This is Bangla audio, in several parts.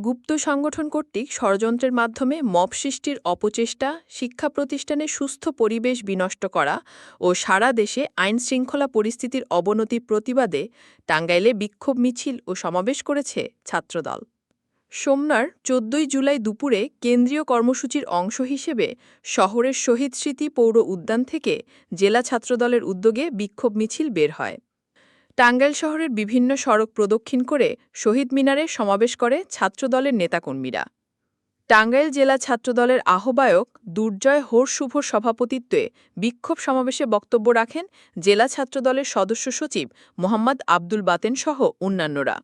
গুপ্ত সংগঠন কর্তৃক ষড়যন্ত্রের মাধ্যমে মব সৃষ্টির অপচেষ্টা, শিক্ষা প্রতিষ্ঠানে সুস্থ পরিবেশ বিনষ্ট করা ও সারা দেশে আইনশৃঙ্খলা পরিস্থিতির অবনতির প্রতিবাদে টাঙ্গাইলে বিক্ষোভ মিছিল ও সমাবেশ করেছে ছাত্রদল। সোমবার ১৪ জুলাই দুপুরে কেন্দ্রীয় কর্মসূচির অংশ হিসেবে শহরের শহীদ স্মৃতি পৌর উদ্যান থেকে জেলা ছাত্রদলের উদ্যোগে বিক্ষোভ মিছিল বের হয়। টাঙ্গাইল শহরের বিভিন্ন সড়ক প্রদক্ষিণ করে শহীদ মিনারে সমাবেশ করে ছাত্রদলের নেতাকর্মীরা। টাঙ্গাইল জেলা ছাত্রদলের আহ্বায়ক দুর্জয় হোর শুভর সভাপতিত্বে বিক্ষোভ সমাবেশে বক্তব্য রাখেন জেলা ছাত্রদলের সদস্য সচিব মোহাম্মদ আব্দুল বাতেন সহ অন্যান্যরা।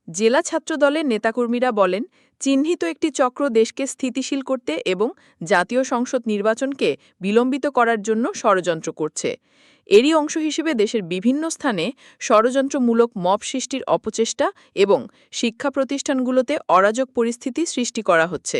জেলা ছাত্রদলের নেতাকর্মীরা বলেন, চিহ্নিত একটি চক্র দেশকে স্থিতিশীল করতে এবং জাতীয় সংসদ নির্বাচনকে বিলম্বিত করার জন্য ষড়যন্ত্র করছে। এরই অংশ হিসেবে দেশের বিভিন্ন স্থানে ষড়যন্ত্রমূলক মব সৃষ্টির অপচেষ্টা এবং শিক্ষা প্রতিষ্ঠানগুলোতে অরাজক পরিস্থিতি সৃষ্টি করা হচ্ছে।